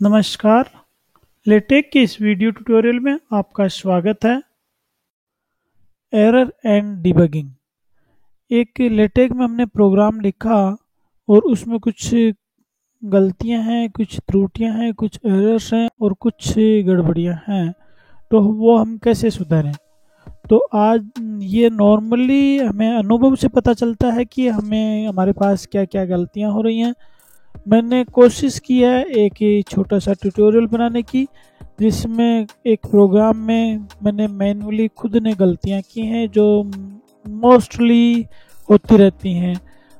नमस्कार। लेटेक के इस वीडियो ट्यूटोरियल में आपका स्वागत है। Error and debugging. एक लेटेक में हमने प्रोग्राम लिखा और उसमें कुछ गलतियां हैं, कुछ त्रुटियां हैं, कुछ एरर्स हैं और कुछ गड़बड़ियां हैं। तो वो हम कैसे सुधारें? तो आज ये नॉर्मली हमें अनुभव से पता चलता है कि हमें हमारे पास क्या क्या गलतियां हो रही हैं। मैंने कोशिश की है एक छोटा सा ट्यूटोरियल बनाने की, जिसमें एक प्रोग्राम में मैंने मैन्युअली खुद ने गलतियां की हैं जो मोस्टली होती रहती हैं।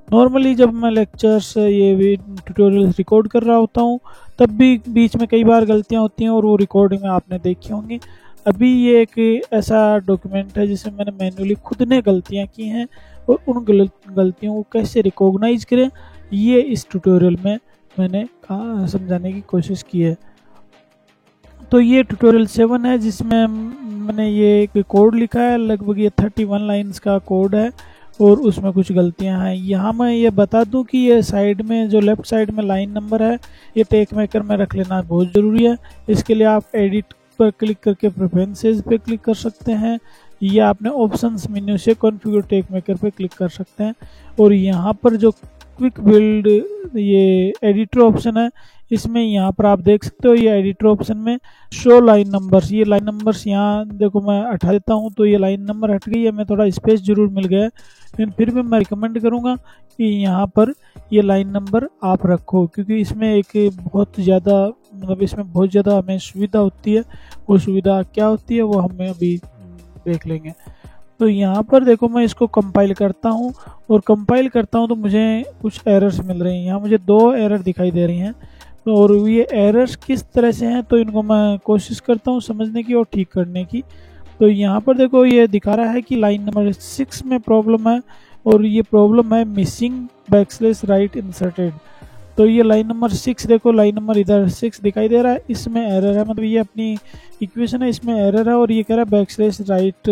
नॉर्मली जब मैं लेक्चर्स ये ट्यूटोरियल्स रिकॉर्ड कर रहा होता हूँ तब भी बीच में कई बार गलतियां होती हैं और वो रिकॉर्डिंग में आपने देखी होंगी। अभी ये एक ऐसा डॉक्यूमेंट है जिसमें मैंने मैन्युअली खुद ने गलतियां की हैं और उन गलतियों को कैसे रिकॉग्नाइज करें, ये इस ट्यूटोरियल में मैंने समझाने की कोशिश की है। तो ये ट्यूटोरियल 7 है जिसमें मैंने ये एक कोड लिखा है, लगभग ये 31 लाइंस का कोड है और उसमें कुछ गलतियां हैं। यहाँ मैं ये बता दूं कि ये साइड में जो लेफ्ट साइड में लाइन नंबर है ये टेक मेकर में रख लेना बहुत ज़रूरी है। इसके लिए आप एडिट पर क्लिक करके प्रेफरेंसेस पे क्लिक कर सकते हैं या आपने ऑप्शंस मेन्यू से कॉन्फ़िगर टेक मेकर पे क्लिक कर सकते हैं। और यहाँ पर जो क्विक बिल्ड ये एडिटर ऑप्शन है, इसमें यहाँ पर आप देख सकते हो ये एडिटर ऑप्शन में शो लाइन नंबर्स, ये लाइन नंबर्स यहाँ देखो मैं हटा देता हूँ तो ये लाइन नंबर हट गई है। मैं थोड़ा स्पेस जरूर मिल गया है, लेकिन फिर भी मैं रिकमेंड करूँगा कि यहाँ पर ये लाइन नंबर आप रखो, क्योंकि इसमें एक बहुत ज़्यादा इसमें बहुत ज़्यादा हमें सुविधा होती है। वो सुविधा क्या होती है वो हमें अभी देख लेंगे। तो यहाँ पर देखो मैं इसको कंपाइल करता हूँ और कंपाइल करता हूँ तो मुझे कुछ एरर्स मिल रही हैं। यहाँ मुझे 2 एरर दिखाई दे रही हैं। तो और ये एरर्स किस तरह से हैं तो इनको मैं कोशिश करता हूँ समझने की और ठीक करने की। तो यहाँ पर देखो ये दिखा रहा है कि लाइन नंबर 6 में प्रॉब्लम है और ये प्रॉब्लम है मिसिंग बैकस्लैश राइट इंसर्टेड। तो ये लाइन नंबर 6 देखो, लाइन नंबर इधर 6 दिखाई दे रहा है, इसमें एरर है, मतलब ये अपनी इक्वेशन है इसमें एरर है और ये कह रहा है बैकस्लैश राइट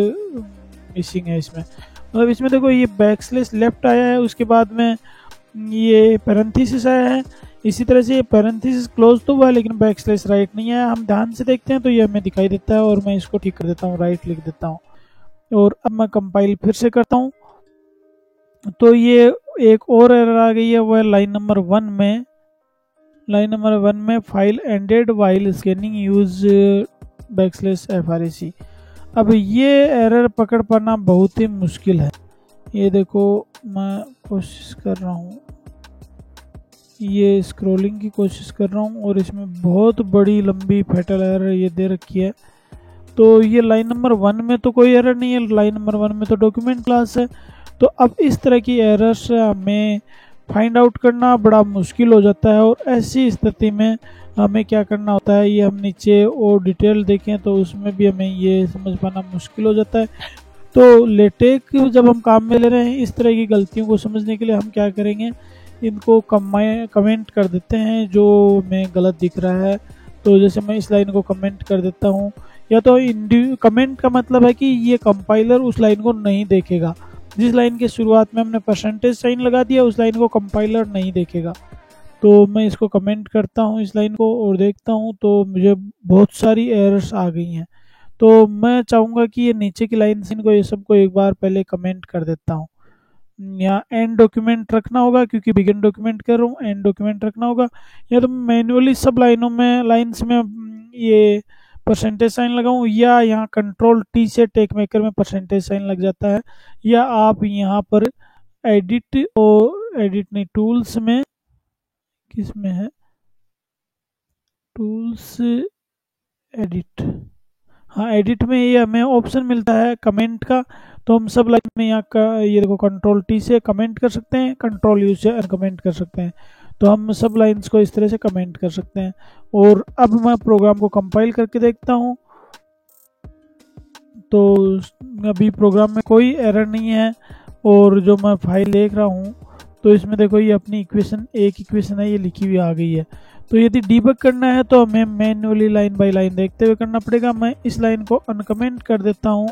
मिसिंग है इसमें। मतलब इसमें देखो ये बैकस्लैश लेफ्ट आया है, उसके बाद में ये पैरेंथेसिस आया है। इसी तरह से ये पैरेंथेसिस क्लोज तो हुआ है लेकिन बैकस्लैश राइट नहीं आया। हम ध्यान से देखते हैं तो ये हमें दिखाई देता है और मैं इसको ठीक कर देता हूँ, राइट लिख देता हूँ। और अब मैं कंपाइल फिर से करता हूँ तो ये एक और एरर आ गई है, वो है लाइन नंबर 1 में। लाइन नंबर 1 में file ended while scanning use backslash FRAC। अब ये एरर पकड़ पाना बहुत ही मुश्किल है। ये देखो मैं कोशिश कर रहा हूँ, ये स्क्रॉलिंग की कोशिश कर रहा हूँ और इसमें बहुत बड़ी लंबी फैटल एरर ये दे रखी है। तो ये लाइन नंबर 1 में तो कोई एरर नहीं है, लाइन नंबर 1 में तो डॉक्यूमेंट क्लास है। तो अब इस तरह की एरर्स हमें फाइंड आउट करना बड़ा मुश्किल हो जाता है और ऐसी स्थिति में हमें क्या करना होता है, ये हम नीचे और डिटेल देखें तो उसमें भी हमें ये समझ पाना मुश्किल हो जाता है। तो लेटेक जब हम काम में ले रहे हैं इस तरह की गलतियों को समझने के लिए हम क्या करेंगे, इनको कमेंट कर देते हैं जो हमें गलत दिख रहा है। तो जैसे मैं इस लाइन को कमेंट कर देता हूँ, या तो कमेंट का मतलब है कि ये कंपाइलर उस लाइन को नहीं देखेगा। जिस लाइन के शुरुआत में हमने परसेंटेज साइन लगा दिया उस लाइन को कंपाइलर नहीं देखेगा। तो मैं इसको कमेंट करता हूँ इस लाइन को और देखता हूँ तो मुझे बहुत सारी एरर्स आ गई हैं। तो मैं चाहूँगा कि ये नीचे की लाइन इनको ये सबको एक बार पहले कमेंट कर देता हूँ। यहाँ एंड डॉक्यूमेंट रखना होगा क्योंकि बिगिन डॉक्यूमेंट कर रहा हूँ, एंड डॉक्यूमेंट रखना होगा। या तो मैन्युअली सब लाइनों में लाइन्स में ये परसेंटेज साइन लगाऊं, या यहाँ कंट्रोल T से टेक मेकर में परसेंटेज साइन लग जाता है। या आप यहाँ पर एडिट और एडिट नहीं टूल्स में, किस में है टूल्स एडिट, हाँ एडिट में ये हमें ऑप्शन मिलता है कमेंट का। तो हम सब लाइन में यहाँ ये देखो कंट्रोल T से कमेंट कर सकते हैं, कंट्रोल U से अनकमेंट कर सकते हैं। तो हम सब लाइंस को इस तरह से कमेंट कर सकते हैं। और अब मैं प्रोग्राम को कंपाइल करके देखता हूँ तो अभी प्रोग्राम में कोई एरर नहीं है। और जो मैं फाइल देख रहा हूँ तो इसमें देखो ये अपनी इक्वेशन, एक इक्वेशन है ये लिखी हुई आ गई है। तो यदि डीबग करना है तो हमें मैन्युअली लाइन बाय लाइन देखते हुए करना पड़ेगा। मैं इस लाइन को अनकमेंट कर देता हूँ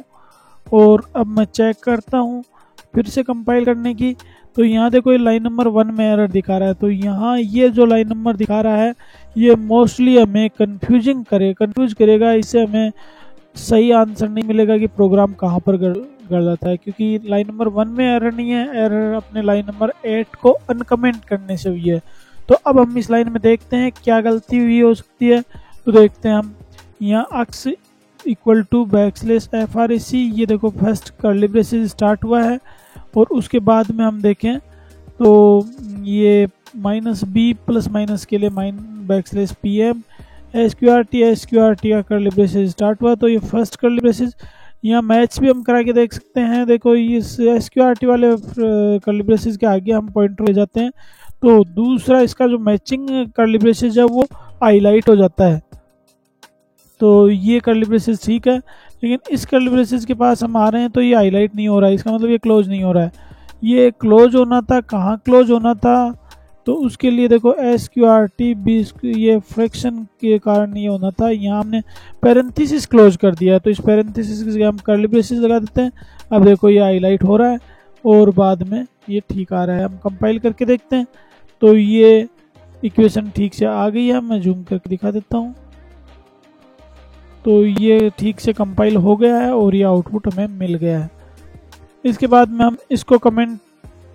और अब मैं चेक करता हूँ फिर से कंपाइल करने की। तो यहाँ देखो ये लाइन नंबर 1 में एरर दिखा रहा है। तो यहाँ ये जो लाइन नंबर दिखा रहा है ये मोस्टली हमें कंफ्यूज करेगा। इससे हमें सही आंसर नहीं मिलेगा कि प्रोग्राम कहाँ पर गड़ जाता है, क्योंकि लाइन नंबर 1 में एरर नहीं है, एरर अपने लाइन नंबर 8 को अनकमेंट करने से हुई है। तो अब हम इस लाइन में देखते हैं क्या गलती हुई हो सकती है। तो देखते हैं हम यहाँ अक्स इक्वल टू \frac, ये देखो फर्स्ट कर्ली ब्रेसेस स्टार्ट हुआ है और उसके बाद में हम देखें तो ये -b प्लस माइनस के लिए \pm sqrt का कर्ली ब्रेसेस स्टार्ट हुआ। तो ये फर्स्ट कर्ली ब्रेसेस, यहाँ मैच भी हम करा के देख सकते हैं। देखो इस sqrt वाले कर्ली ब्रेसेस के आगे हम पॉइंटर ले जाते हैं तो दूसरा इसका जो मैचिंग कर्ली ब्रेसेस है वो हाईलाइट हो जाता है। तो ये कर्ली ब्रेसेस ठीक है, लेकिन इस कर्ली ब्रेसेस के पास हम आ रहे हैं तो ये हाईलाइट नहीं हो रहा है, इसका मतलब ये क्लोज नहीं हो रहा है। ये क्लोज होना था, कहाँ क्लोज होना था? तो उसके लिए देखो sqrt भी ये फ्रैक्शन के कारण ये होना था, यहाँ हमने पैरेंथेसिस क्लोज कर दिया है। तो इस पैरेंथेसिस की जगह हम कर्ली ब्रेसेस लगा देते हैं। अब देखो ये हाईलाइट हो रहा है और बाद में ये ठीक आ रहा है। हम कंपाइल करके देखते हैं तो ये इक्वेशन ठीक से आ गई है। मैं जूम करके दिखा देता हूँ। तो ये ठीक से कंपाइल हो गया है और ये आउटपुट हमें मिल गया है। इसके बाद में हम इसको कमेंट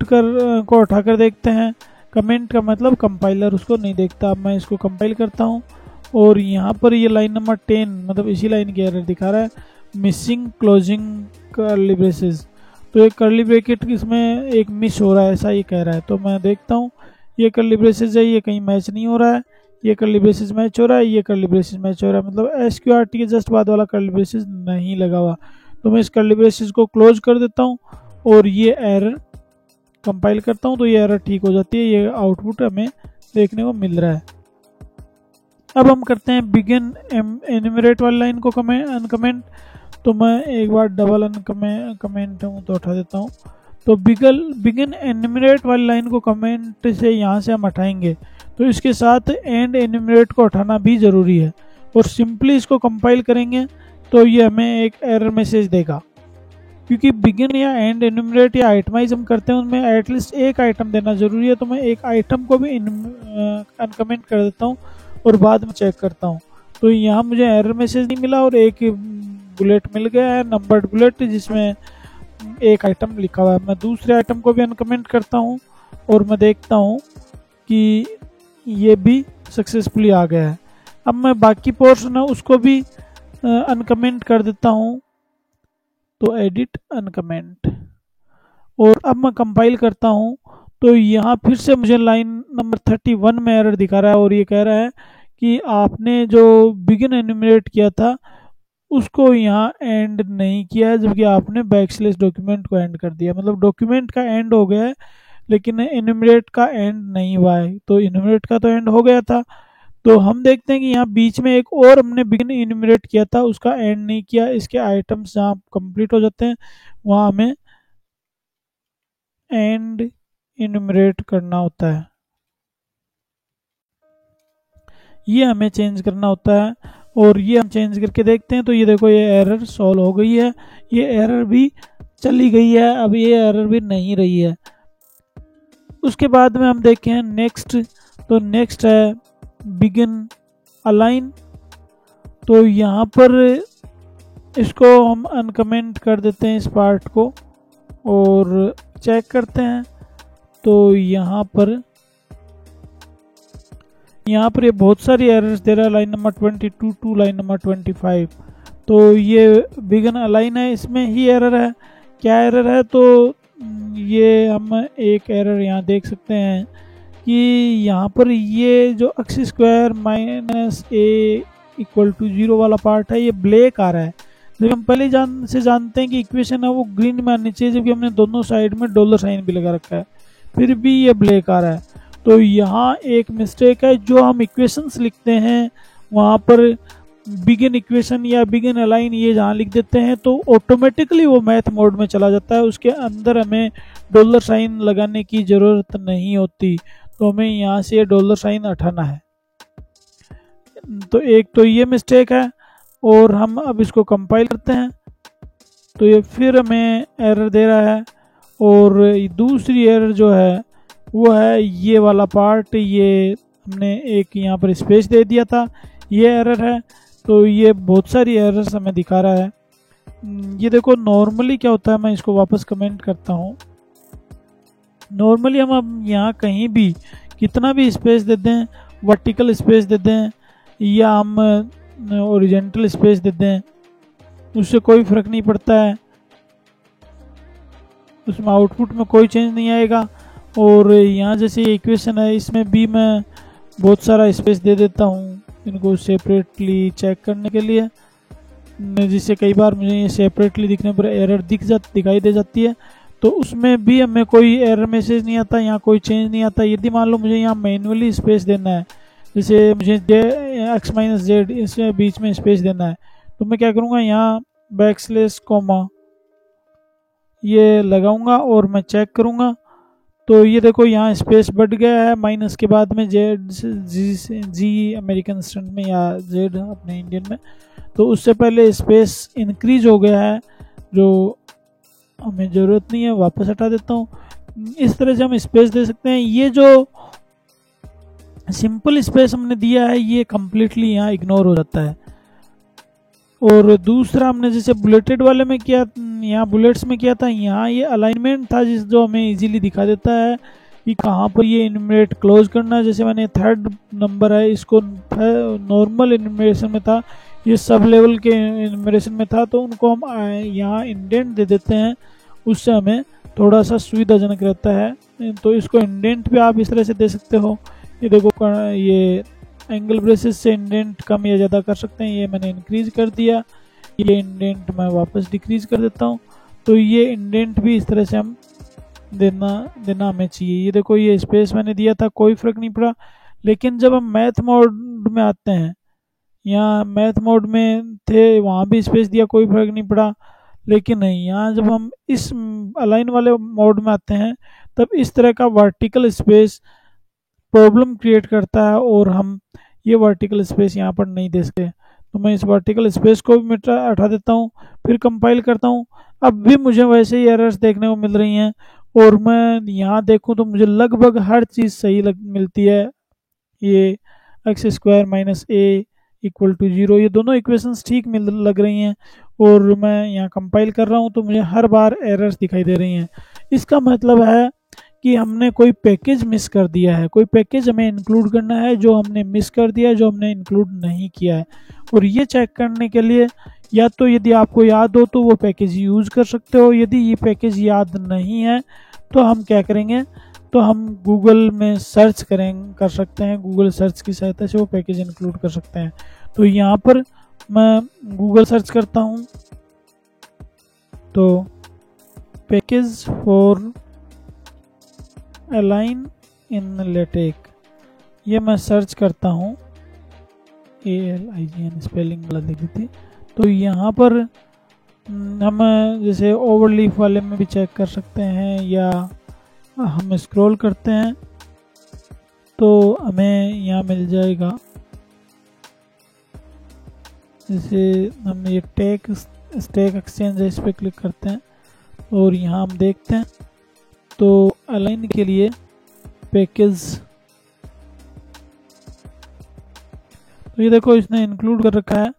को उठाकर देखते हैं। कमेंट का मतलब कंपाइलर उसको नहीं देखता। अब मैं इसको कंपाइल करता हूँ और यहाँ पर ये लाइन नंबर 10 मतलब इसी लाइन की एरर दिखा रहा है, मिसिंग क्लोजिंग कर्ली ब्रेसेस। तो एक कर्ली ब्रैकेट इसमें एक मिस हो रहा है, ऐसा ये कह रहा है। तो मैं देखता हूँ ये कर्ली ब्रेसेस है, ये कहीं मैच नहीं हो रहा है। ये कर्ली ब्रेसेस मैच हो रहा है, ये कर्ली ब्रेसेस मैच हो रहा है, मतलब sqrt के जस्ट बाद वाला कर्ली ब्रेसेस नहीं लगा हुआ। तो मैं इस कर्ली ब्रेसेस को क्लोज कर देता हूँ और ये एरर कंपाइल करता हूँ तो ये एरर ठीक हो जाती है। ये आउटपुट हमें देखने को मिल रहा है। अब हम करते हैं बिगिन एन्यूमरेट वाली लाइन को अनकमेंट। तो मैं एक बार डबल अनकमेंट हूँ तो उठा देता हूँ। तो बिगिन एन्यूमरेट वाली लाइन को कमेंट से यहाँ से हम हटाएंगे, तो इसके साथ एंड एन्यूमरेट को हटाना भी ज़रूरी है। और सिंपली इसको कंपाइल करेंगे तो ये हमें एक एरर मैसेज देगा, क्योंकि बिगिन या एंड एन्यूमरेट या आइटमाइज हम करते हैं उनमें एटलीस्ट एक आइटम देना ज़रूरी है। तो मैं एक आइटम को भी अनकमेंट कर देता हूँ और बाद में चेक करता हूँ। तो यहाँ मुझे एरर मैसेज नहीं मिला और एक बुलेट मिल गया है, नंबर्ड बुलेट, जिसमें एक आइटम लिखा हुआ है। मैं दूसरे आइटम को भी अनकमेंट करता हूँ और मैं देखता हूँ कि ये भी सक्सेसफुली आ गया है। अब मैं बाकी पोर्शन है उसको भी अनकमेंट कर देता हूँ। तो एडिट अनकमेंट, और अब मैं कंपाइल करता हूँ तो यहाँ फिर से मुझे लाइन नंबर 31 में एरर दिखा रहा है और ये कह रहा है कि आपने जो बिगिन एन्यूमरेट किया था उसको यहाँ एंड नहीं किया है, जबकि आपने / डॉक्यूमेंट को एंड कर दिया। मतलब डॉक्यूमेंट का एंड हो गया है लेकिन एन्यूमरेट का एंड नहीं हुआ है। तो एन्यूमरेट का तो एंड हो गया था। तो हम देखते हैं कि यहाँ बीच में एक और हमने बिगिन एन्यूमरेट किया था, उसका एंड नहीं किया। इसके आइटम्स जहाँ कंप्लीट हो जाते हैं वहाँ हमें एंड एन्यूमरेट करना होता है, ये हमें चेंज करना होता है। और ये हम चेंज करके देखते हैं तो ये देखो ये एरर सॉल्व हो गई है, ये एरर भी चली गई है, अब ये एरर भी नहीं रही है। उसके बाद में हम देखें नेक्स्ट, तो नेक्स्ट है बिगिन अलाइन। तो यहाँ पर इसको हम अनकमेंट कर देते हैं इस पार्ट को और चेक करते हैं। तो यहाँ पर ये बहुत सारी एरर्स दे रहा है, line number 22 to line number 25। तो ये बिगिन अलाइन है, इसमें ही एरर है। क्या एरर है? तो ये हम एक एरर यहाँ देख सकते हैं कि यहाँ पर ये जो x स्क्वायर -a = 0 वाला पार्ट है ये ब्लैक आ रहा है। जब हम पहले जानते हैं कि इक्वेशन है वो ग्रीन में आनी चाहिए, जबकि हमने दोनों साइड में $साइन भी लगा रखा है, फिर भी ये ब्लैक आ रहा है। तो यहाँ एक मिस्टेक है, जो हम इक्वेशंस लिखते हैं वहाँ पर बिगिन इक्वेशन या बिगिन अलाइन ये जहाँ लिख देते हैं तो ऑटोमेटिकली वो मैथ मोड में चला जाता है, उसके अंदर हमें $साइन लगाने की ज़रूरत नहीं होती। तो हमें यहाँ से $साइन हटाना है। तो एक तो ये मिस्टेक है और हम अब इसको कंपाइल करते हैं तो ये फिर हमें एरर दे रहा है और दूसरी एरर जो है वो है ये वाला पार्ट, ये हमने एक यहाँ पर स्पेस दे दिया था, ये एरर है। तो ये बहुत सारी एरर्स हमें दिखा रहा है। ये देखो नॉर्मली क्या होता है, मैं इसको वापस कमेंट करता हूँ। नॉर्मली हम अब यहाँ कहीं भी कितना भी स्पेस दे दें, वर्टिकल स्पेस दे दें या हम ओरिजेंटल स्पेस दे दें, उससे कोई फ़र्क नहीं पड़ता है, उसमें आउटपुट में कोई चेंज नहीं आएगा। और यहाँ जैसे इक्वेशन है, इसमें भी मैं बहुत सारा स्पेस दे देता हूँ इनको सेपरेटली चेक करने के लिए, जिससे कई बार मुझे ये सेपरेटली दिखने पर एरर दिखाई दे जाती है। तो उसमें भी हमें कोई एरर मैसेज नहीं आता, यहाँ कोई चेंज नहीं आता। यदि मान लो मुझे यहाँ मैन्युअली स्पेस देना है, जैसे मुझे x-z इसमें बीच में स्पेस देना है, तो मैं क्या करूँगा, यहाँ बैकस्लैश कॉमा ये लगाऊंगा और मैं चेक करूँगा। तो ये देखो यहाँ स्पेस बढ़ गया है, माइनस के बाद में जी अमेरिकन स्टैंडर्ड में या जेड अपने इंडियन में, तो उससे पहले स्पेस इंक्रीज हो गया है जो हमें ज़रूरत नहीं है, वापस हटा देता हूँ। इस तरह से हम स्पेस दे सकते हैं। ये जो सिंपल स्पेस हमने दिया है ये कम्प्लीटली यहाँ इग्नोर हो जाता है। और दूसरा हमने जैसे बुलेटेड वाले में किया, यहाँ बुलेट्स में किया था, यहाँ ये अलाइनमेंट था जो हमें इजीली दिखा देता है कि कहाँ पर ये इन्यूमरेट क्लोज करना है। जैसे मैंने थर्ड नंबर है, इसको नॉर्मल इन्यूमरेशन में था, ये सब लेवल के इन्यूमरेशन में था, तो उनको हम यहाँ इंडेंट दे देते हैं, उससे हमें थोड़ा सा सुविधाजनक रहता है। तो इसको इंडेंट भी आप इस तरह से दे सकते हो। ये देखो ये एंगल ब्रेसेस से इंडेंट कम या ज़्यादा कर सकते हैं, ये मैंने इंक्रीज कर दिया, ये इंडेंट मैं वापस डिक्रीज कर देता हूँ। तो ये इंडेंट भी इस तरह से हम देना हमें चाहिए। ये देखो ये स्पेस मैंने दिया था, कोई फ़र्क नहीं पड़ा। लेकिन जब हम मैथ मोड में आते हैं, यहाँ मैथ मोड में थे, वहाँ भी स्पेस दिया, कोई फ़र्क नहीं पड़ा। लेकिन नहीं, यहाँ जब हम इस अलाइन वाले मोड में आते हैं तब इस तरह का वर्टिकल स्पेस प्रॉब्लम क्रिएट करता है और हम ये वर्टिकल स्पेस यहाँ पर नहीं दे सकते। तो मैं इस वर्टिकल स्पेस को भी हटा देता हूँ, फिर कंपाइल करता हूँ। अब भी मुझे वैसे ही एरर्स देखने को मिल रही हैं और मैं यहाँ देखूँ तो मुझे लगभग हर चीज़ सही मिलती है। ये x² - a = 0, ये दोनों इक्वेशंस ठीक लग रही हैं। और मैं यहाँ कंपाइल कर रहा हूँ तो मुझे हर बार एरर्स दिखाई दे रही हैं। इसका मतलब है कि हमने कोई पैकेज मिस कर दिया है, कोई पैकेज हमें इंक्लूड करना है जो हमने मिस कर दिया है, जो हमने इंक्लूड नहीं किया है। और ये चेक करने के लिए या तो यदि आपको याद हो तो वो पैकेज यूज़ कर सकते हो, यदि ये पैकेज याद नहीं है तो हम क्या करेंगे, तो हम गूगल में सर्च कर सकते हैं, गूगल सर्च की सहायता से वो पैकेज इंक्लूड कर सकते हैं। तो यहाँ पर मैं गूगल सर्च करता हूँ, तो package for align in LaTeX ये मैं सर्च करता हूँ, ALIGN स्पेलिंग गलत लिखी थी। तो यहाँ पर हम जैसे ओवरलीफ वाले में भी चेक कर सकते हैं, या हम स्क्रॉल करते हैं तो हमें यहाँ मिल जाएगा। जैसे हमने ये स्टैक एक्सचेंज है, इस पर क्लिक करते हैं और यहाँ हम देखते हैं तो अलाइन के लिए पैकेज, तो ये देखो इसने इंक्लूड कर रखा है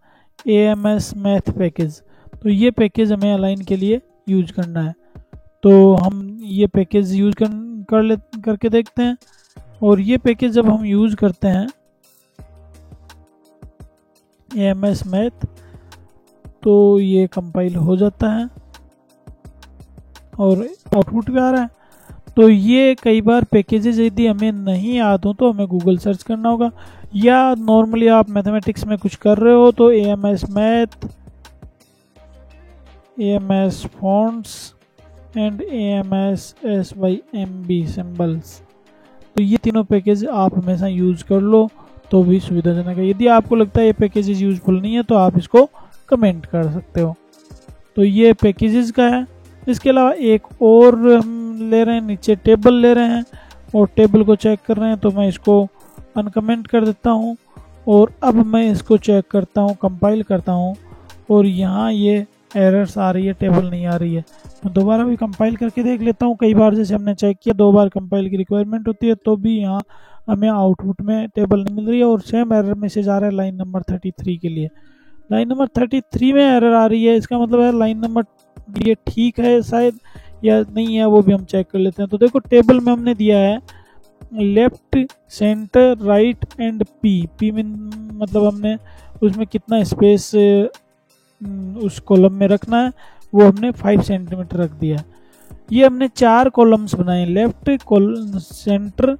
AMS मैथ पैकेज। तो ये पैकेज हमें अलाइन के लिए यूज करना है, तो हम ये पैकेज यूज करके देखते हैं। और ये पैकेज जब हम यूज करते हैं AMS मैथ, तो ये कंपाइल हो जाता है और आउटपुट भी आ रहा है। तो ये कई बार पैकेजेस यदि हमें नहीं याद हो तो हमें गूगल सर्च करना होगा, या नॉर्मली आप मैथमेटिक्स में कुछ कर रहे हो तो AMS math, AMS fonts and AMS SYMB symbols, तो ये तीनों पैकेज आप हमेशा यूज़ कर लो तो भी सुविधाजनक है। यदि आपको लगता है ये पैकेजेस यूज़फुल नहीं है तो आप इसको कमेंट कर सकते हो। तो ये पैकेजेस का है। इसके अलावा एक और हम ले रहे हैं, नीचे टेबल ले रहे हैं और टेबल को चेक कर रहे हैं, तो मैं इसको अनकमेंट कर देता हूँ और अब मैं इसको चेक करता हूँ, कंपाइल करता हूँ और यहाँ ये एरर्स आ रही है, टेबल नहीं आ रही है। मैं दोबारा भी कंपाइल करके देख लेता हूँ। कई बार जैसे हमने चेक किया 2 बार कंपाइल की रिक्वायरमेंट होती है तो भी यहाँ हमें आउटपुट में टेबल नहीं मिल रही है और सेम एरर मैसेज आ रहा है लाइन नंबर 33 के लिए। लाइन नंबर 33 में एरर आ रही है, इसका मतलब है लाइन नंबर ये ठीक है शायद या नहीं है, वो भी हम चेक कर लेते हैं। तो देखो टेबल में हमने दिया है left, centre, right and P में मतलब हमने उसमें कितना स्पेस उस कॉलम में रखना है वो हमने 5 सेंटीमीटर रख दिया। ये हमने 4 कॉलम्स बनाए, लेफ्ट, सेंटर,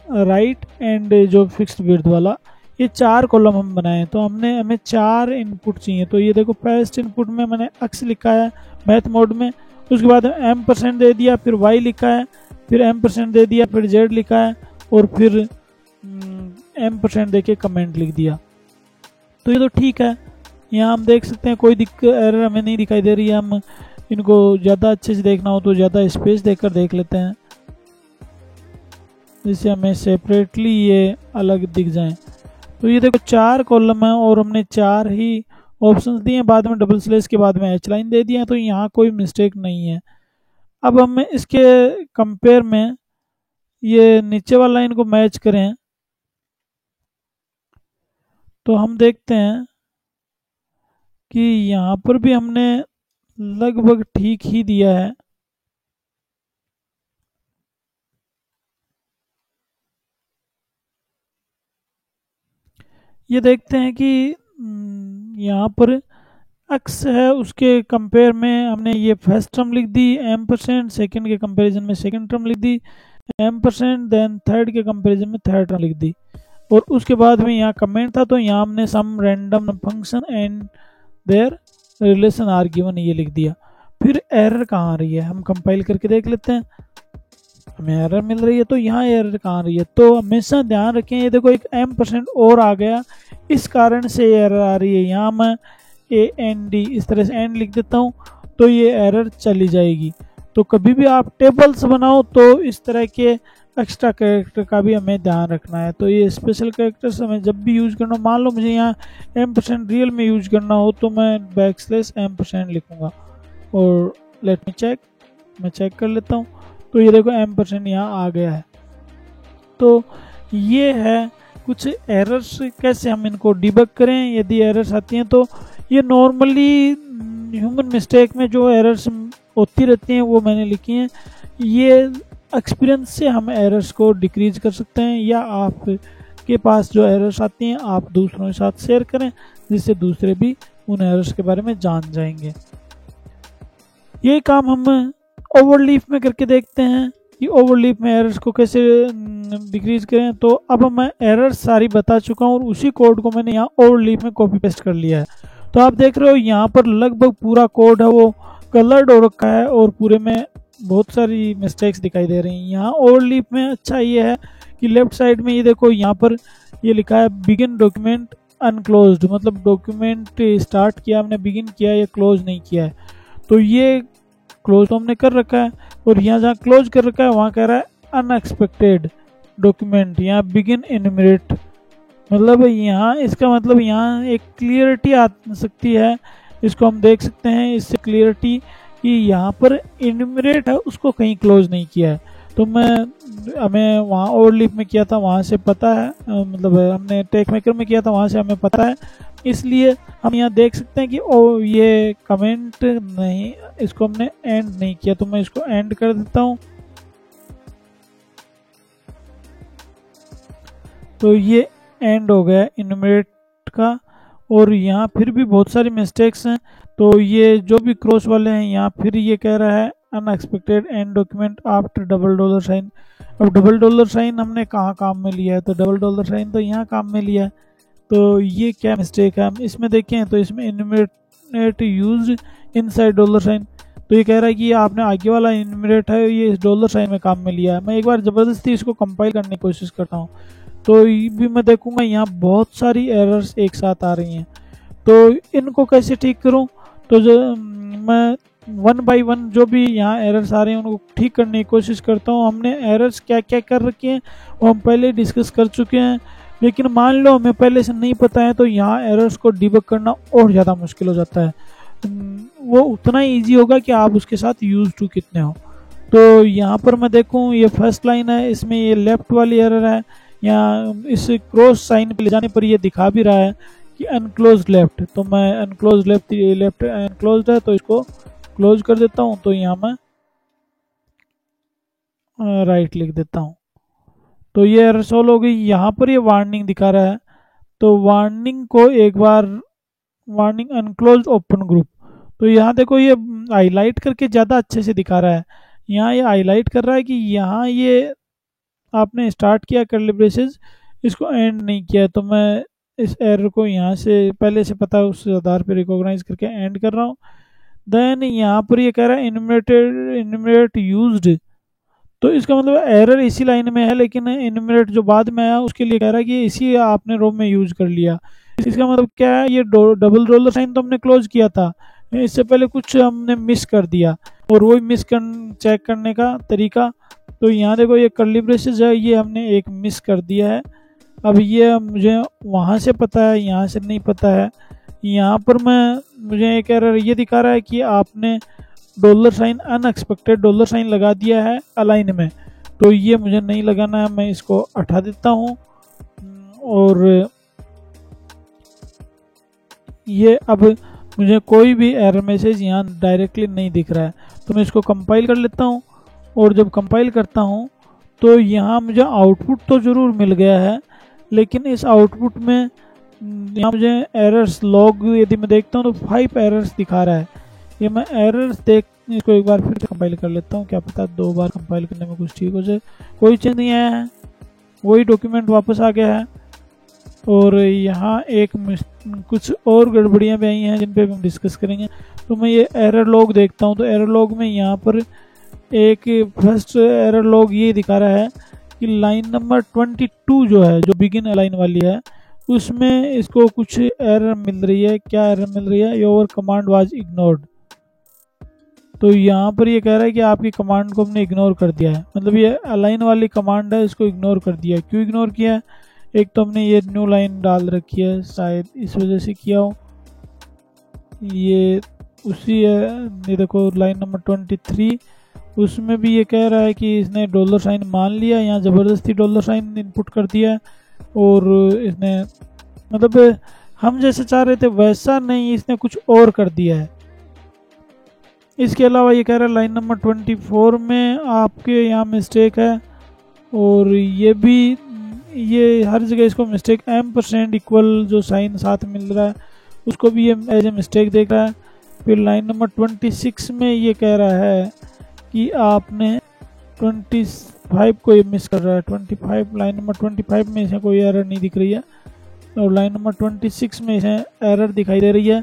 राइट एंड जो फिक्स्ड विड्थ वाला, ये 4 कॉलम हम बनाए। तो हमें 4 इनपुट चाहिए। तो ये देखो फर्स्ट इनपुट में मैंने एक्स लिखा है मैथ मोड में, उसके बाद m% दे दिया, फिर y लिखा है, फिर m% दे दिया, फिर z लिखा है और फिर m% दे के कमेंट लिख दिया। तो ये तो ठीक है, यहाँ हम देख सकते हैं कोई दिक्कत एरर हमें नहीं दिखाई दे रही है। हम इनको ज़्यादा अच्छे से देखना हो तो ज़्यादा स्पेस देकर देख लेते हैं जिससे हमें सेपरेटली ये अलग दिख जाएं। तो ये देखो 4 कॉलम है और हमने 4 ही ऑप्शंस दिए हैं, बाद में डबल स्लैश के बाद में एच लाइन दे दिया है, तो यहाँ कोई मिस्टेक नहीं है। अब हम इसके कंपेयर में ये नीचे वाला लाइन को मैच करें तो हम देखते हैं कि यहाँ पर भी हमने लगभग ठीक ही दिया है। ये देखते हैं कि यहाँ पर एक्स है उसके कंपेयर में हमने ये फर्स्ट टर्म लिख दी m%, सेकंड के कंपैरिजन में सेकंड टर्म लिख दी m%, देन थर्ड के कंपैरिजन में थर्ड टर्म लिख दी और उसके बाद में यहाँ कमेंट था तो यहाँ हमने some random function and their relation are given ये लिख दिया। फिर एरर कहाँ आ रही है हम कंपाइल करके देख लेते हैं, हमें एरर मिल रही है। तो यहाँ एरर कहाँ आ रही है, तो हमेशा ध्यान रखें ये देखो एक m% और आ गया, इस कारण से एरर आ रही है। यहाँ मैं AND इस तरह से एंड लिख देता हूँ तो ये एरर चली जाएगी। तो कभी भी आप टेबल्स बनाओ तो इस तरह के एक्स्ट्रा कैरेक्टर का भी हमें ध्यान रखना है। तो ये स्पेशल कैरेक्टर्स हमें जब भी यूज़ करना हो, मान लो मुझे यहाँ m% रियल में यूज़ करना हो तो मैं \m% लिखूँगा और लेट मी चेक, मैं चेक कर लेता हूँ। तो ये देखो m% यहाँ आ गया है। तो ये है कुछ एरर्स, कैसे हम इनको डिबग करें यदि एरर्स आती हैं। तो ये नॉर्मली ह्यूमन मिस्टेक में जो एरर्स होती रहती हैं वो मैंने लिखी हैं। ये एक्सपीरियंस से हम एरर्स को डिक्रीज कर सकते हैं या आप के पास जो एरर्स आती हैं आप दूसरों के साथ शेयर करें जिससे दूसरे भी उन एरर्स के बारे में जान जाएंगे। ये काम हम ओवरलीफ में करके देखते हैं कि ओवरलीफ में एरर्स को कैसे डिक्रीज करें। तो अब मैं एरर्स सारी बता चुका हूँ और उसी कोड को मैंने यहाँ ओवरलीफ में कॉपी पेस्ट कर लिया है। तो आप देख रहे हो यहाँ पर लगभग पूरा कोड है वो कलर्ड हो रखा है और पूरे में बहुत सारी मिस्टेक्स दिखाई दे रही हैं। यहाँ ओवरलीफ में अच्छा ये है कि लेफ्ट साइड में ये देखो यहाँ पर ये लिखा है बिगिन डॉक्यूमेंट अनक्लोज्ड, मतलब डॉक्यूमेंट स्टार्ट किया हमने, बिगिन किया या क्लोज नहीं किया है। तो ये क्लोज तो हमने कर रखा है और यहाँ जहाँ क्लोज कर रखा है वहाँ कह रहा है अनएक्सपेक्टेड डॉक्यूमेंट, यहाँ बिगिन इनमरेट, मतलब यहाँ इसका मतलब यहाँ एक क्लियरिटी आ सकती है, इसको हम देख सकते हैं इससे क्लियरिटी कि यहाँ पर इनमरेट है उसको कहीं क्लोज नहीं किया है। तो हमें वहाँ ओवरलीफ में किया था वहाँ से पता है, मतलब हमने टेक मेकर में किया था वहाँ से हमें पता है, इसलिए हम यहाँ देख सकते हैं कि ये कमेंट नहीं, इसको हमने एंड नहीं किया। तो मैं इसको एंड कर देता हूँ। तो ये एंड हो गया इनमरेट का। और यहाँ फिर भी बहुत सारी मिस्टेक्स हैं। तो ये जो भी क्रॉस वाले हैं यहाँ फिर ये कह रहा है अनएक्सपेक्टेड एंड डॉक्यूमेंट आफ्टर $। अब $। हमने कहाँ काम में लिया है, तो $। तो यहाँ काम में लिया है। तो ये क्या मिस्टेक है हम इसमें देखें तो इसमें इनमरेट यूज इनसाइड $। तो ये कह रहा है कि आपने आगे वाला इनमरेट है ये इस $। में काम में लिया है। मैं एक बार ज़बरदस्ती इसको कंपाइल करने की कोशिश करता हूँ तो ये भी मैं देखूंगा यहाँ बहुत सारी एरर्स एक साथ आ रही हैं। तो इनको कैसे ठीक करूँ, तो जो मैं 1 by 1 जो भी यहाँ एरर्स आ रहे हैं उनको ठीक करने की कोशिश करता हूँ। हमने एरर्स क्या क्या कर रखे हैं वो हम पहले डिस्कस कर चुके हैं, लेकिन मान लो हमें पहले से नहीं पता है तो यहाँ एरर्स को डिबग करना और ज़्यादा मुश्किल हो जाता है। वो उतना ही ईजी होगा कि आप उसके साथ यूज टू कितने हो। तो यहाँ पर मैं देखूँ ये फर्स्ट लाइन है, इसमें ये लेफ्ट वाली एरर है, या इस क्रॉस साइन पे ले जाने पर ये दिखा भी रहा है कि अनक्लोज लेफ्ट। तो मैं अनक्लोज लेफ्ट, ये लेफ्ट अनक्लोज है तो इसको क्लोज कर देता हूँ। तो यहाँ मैं राइट लिख देता हूँ। तो ये एरर सॉल्व हो गई। यहाँ पर ये वार्निंग दिखा रहा है, तो वार्निंग को एक बार, वार्निंग अनक्लोज ओपन ग्रुप, तो यहाँ देखो ये हाईलाइट करके ज़्यादा अच्छे से दिखा रहा है। यहाँ ये हाईलाइट कर रहा है कि यहाँ ये आपने स्टार्ट किया कर्ली ब्रेसेस, इसको एंड नहीं किया। तो मैं इस एरर को यहाँ से पहले से पता है उस आधार पर रिकॉग्नाइज करके एंड कर रहा हूँ। देन यहाँ पर ये कह रहा है इनुमरेट यूज्ड, तो इसका मतलब एरर इसी लाइन में है, लेकिन इनुमरेट जो बाद में आया उसके लिए कह रहा है कि इसी आपने रो में यूज कर लिया। इसका मतलब क्या है, ये डबल डॉलर साइन तो हमने क्लोज किया था, इससे पहले कुछ हमने मिस कर दिया, और वही चेक करने का तरीका। तो यहाँ देखो ये कर्ली ब्रेसेस है, ये हमने एक मिस कर दिया है। अब ये मुझे वहाँ से पता है, यहाँ से नहीं पता है। यहाँ पर मुझे एक एरर ये दिखा रहा है कि आपने dollar sign unexpected dollar sign लगा दिया है अलाइन में, तो ये मुझे नहीं लगाना है, मैं इसको हटा देता हूँ। और ये अब मुझे कोई भी एरर मैसेज यहाँ डायरेक्टली नहीं दिख रहा है, तो मैं इसको कंपाइल कर लेता हूँ। और जब कंपाइल करता हूँ तो यहाँ मुझे आउटपुट तो ज़रूर मिल गया है, लेकिन इस आउटपुट में यहाँ मुझे एरर्स लॉग यदि मैं देखता हूँ तो 5 एरर्स दिखा रहा है। ये मैं एरर्स देख, इसको एक बार फिर कंपाइल कर लेता हूँ, क्या पता 2 बार कंपाइल करने में कुछ ठीक हो जाए। कोई चेंज नहीं आया है, वही डॉक्यूमेंट वापस आ गया है। और यहाँ कुछ और गड़बड़ियाँ भी आई हैं जिन पे हम डिस्कस करेंगे। तो मैं ये एरर लॉग देखता हूँ, तो एरर लॉग में यहाँ पर एक फर्स्ट एरर लॉग ये दिखा रहा है कि लाइन नंबर 22 जो है, जो बिगिन लाइन वाली है, उसमें इसको कुछ एरर मिल रही है। क्या एरर मिल रही है, योर कमांड वाज इग्नोर्ड। तो यहाँ पर ये कह रहा है कि आपकी कमांड को हमने इग्नोर कर दिया है, मतलब ये अलाइन वाली कमांड है, इसको इग्नोर कर दिया है। क्यों इग्नोर किया है, एक तो हमने ये न्यू लाइन डाल रखी है, शायद इस वजह से किया हो। ये उसी है, ये देखो लाइन नंबर 23, उसमें भी ये कह रहा है कि इसने डॉलर साइन मान लिया, यहाँ ज़बरदस्ती डॉलर साइन इनपुट कर दिया है, और इसने मतलब हम जैसे चाह रहे थे वैसा नहीं, इसने कुछ और कर दिया है। इसके अलावा ये कह रहा है लाइन नंबर 24 में आपके यहाँ मिस्टेक है, और ये भी, ये हर जगह इसको मिस्टेक %, इक्वल जो साइन साथ मिल रहा है उसको भी ये एज ए मिस्टेक देख रहा है। फिर लाइन नंबर 26 में ये कह रहा है कि आपने 25 को ये मिस कर रहा है। 25, लाइन नंबर 25 में इसे कोई एरर नहीं दिख रही है, और लाइन नंबर 26 में इसे एरर दिखाई दे रही है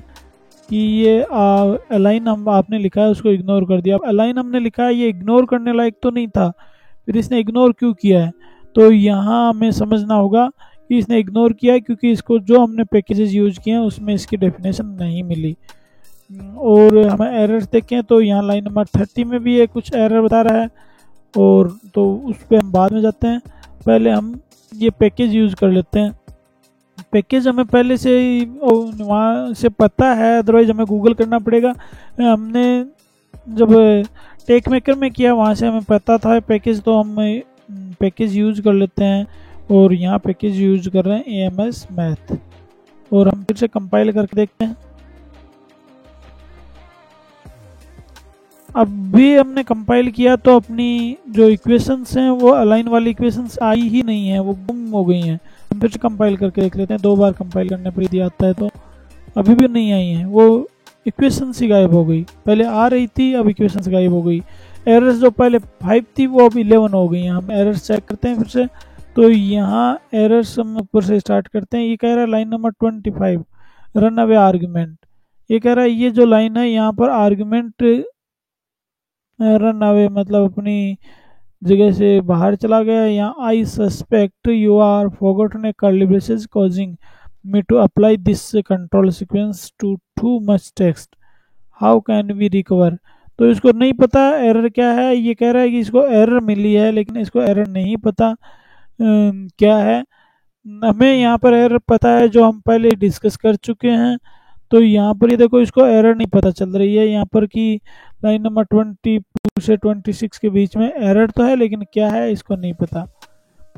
कि ये अलाइन हम आपने लिखा है उसको इग्नोर कर दिया। अब अलाइन हमने लिखा है, ये इग्नोर करने लायक तो नहीं था, फिर इसने इग्नोर क्यों किया है। तो यहाँ हमें समझना होगा कि इसने इग्नोर किया है क्योंकि इसको जो हमने पैकेजेस यूज किए हैं उसमें इसकी डेफिनेशन नहीं मिली। और हमें एरर्स देखें तो यहाँ लाइन नंबर 30 में भी ये कुछ एरर बता रहा है, और तो उस पर हम बाद में जाते हैं। पहले हम ये पैकेज यूज़ कर लेते हैं। पैकेज हमें पहले से ही वहाँ से पता है, अदरवाइज हमें गूगल करना पड़ेगा। हमने जब टेक मेकर में किया वहाँ से हमें पता था पैकेज, तो हम पैकेज यूज़ कर लेते हैं। और यहाँ पैकेज यूज़ कर रहे हैं AMS मैथ, और हम फिर से कंपाइल करके देखते हैं। अब भी हमने कंपाइल किया तो अपनी जो इक्वेशंस हैं वो अलाइन वाली इक्वेशंस आई ही नहीं है, वो गुम हो गई हैं। हम फिर से कंपाइल करके देख लेते हैं, 2 बार कंपाइल करने पर यदि आता है तो अभी भी नहीं आई हैं, वो इक्वेशंस ही गायब हो गई। पहले आ रही थी, अब इक्वेशंस गायब हो गई। एरर्स जो पहले 5 थी वो अब 11 हो गई हैं। हम एरर्स चेक करते हैं फिर से, तो यहाँ एरर्स हम ऊपर से स्टार्ट करते हैं। ये कह रहा है line number 25 run away argument. ये कह रहा है ये जो लाइन है यहाँ पर आर्ग्यूमेंट रन अवे मतलब अपनी जगह से बाहर चला गया। यहाँ I suspect you are forgotten a curly braces causing me to apply this control sequence too much text, how can we recover. तो इसको नहीं पता एरर क्या है। ये कह रहा है कि इसको एरर मिली है, लेकिन इसको एरर नहीं पता क्या है। हमें यहाँ पर एरर पता है जो हम पहले डिस्कस कर चुके हैं। तो यहाँ पर ये देखो इसको एरर नहीं पता चल रही है यहाँ पर कि लाइन नंबर 22 से 26 के बीच में एरर तो है, लेकिन क्या है इसको नहीं पता।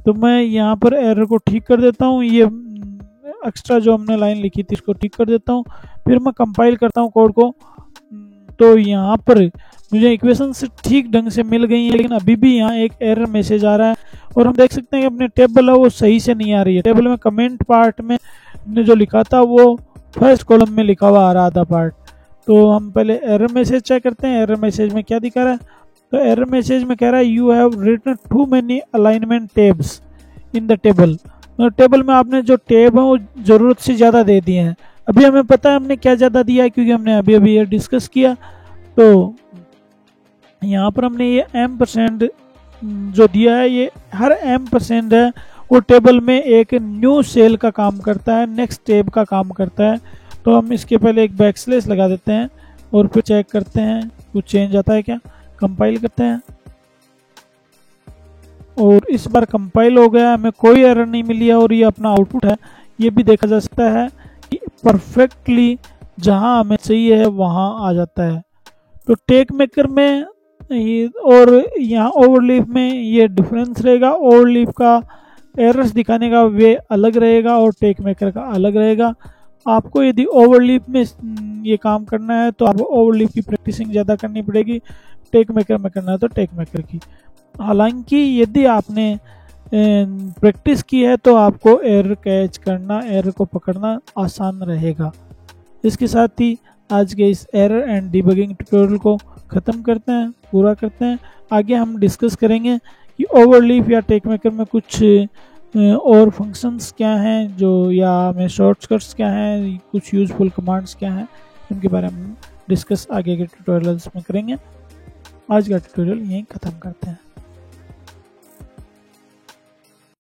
तो मैं यहाँ पर एरर को ठीक कर देता हूँ, ये एक्स्ट्रा जो हमने लाइन लिखी थी इसको ठीक कर देता हूँ। फिर मैं कंपाइल करता हूँ कोड को, तो यहाँ पर मुझे इक्वेशन से ठीक ढंग से मिल गई है, लेकिन अभी भी यहाँ एक एरर मैसेज आ रहा है। और हम देख सकते हैं कि अपने टेबल है वो सही से नहीं आ रही है। टेबल में कमेंट पार्ट में हमने जो लिखा था वो फर्स्ट कॉलम में लिखा हुआ आ रहा था पार्ट। तो हम पहले एरर मैसेज चेक करते हैं, एरर मैसेज में क्या दिखा रहा है। तो एरर मैसेज में कह रहा है you have written too many alignment tabs in the table. तो टेबल में आपने जो टेब है वो ज़रूरत से ज़्यादा दे दिए हैं। अभी हमें पता है हमने क्या ज़्यादा दिया है, क्योंकि हमने अभी अभी ये डिस्कस किया। तो यहाँ पर हमने ये M% जो दिया है, ये हर M% है वो टेबल में एक न्यू सेल का काम करता है, नेक्स्ट टेब का काम करता है। तो हम इसके पहले एक बैकस्लैश लगा देते हैं और फिर चेक करते हैं कुछ चेंज आता है क्या। कंपाइल करते हैं और इस बार कंपाइल हो गया, हमें कोई एरर नहीं मिली है और ये अपना आउटपुट है। ये भी देखा जा सकता है कि परफेक्टली जहां हमें चाहिए है वहां आ जाता है। तो टेक मेकर में और यहाँ ओवरलीफ में ये डिफरेंस रहेगा। ओवरलीफ का एरर्स दिखाने का वे अलग रहेगा और टेक मेकर का अलग रहेगा। आपको यदि ओवरलीफ में ये काम करना है तो आपको ओवरलीफ की प्रैक्टिसिंग ज़्यादा करनी पड़ेगी, टेक मेकर में करना है तो टेक मेकर की। हालांकि यदि आपने प्रैक्टिस की है तो आपको एरर कैच करना, एरर को पकड़ना आसान रहेगा। इसके साथ ही आज के इस एरर एंड डिबगिंग ट्यूटोरियल को ख़त्म करते हैं, पूरा करते हैं। आगे हम डिस्कस करेंगे कि ओवरलीफ या टेक मेकर में कुछ और फंक्शंस क्या हैं जो, या में शॉर्टकट्स क्या हैं, कुछ यूज़फुल कमांड्स क्या हैं, उनके बारे में डिस्कस आगे के ट्यूटोरियल्स में करेंगे। आज का ट्यूटोरियल यहीं ख़त्म करते हैं।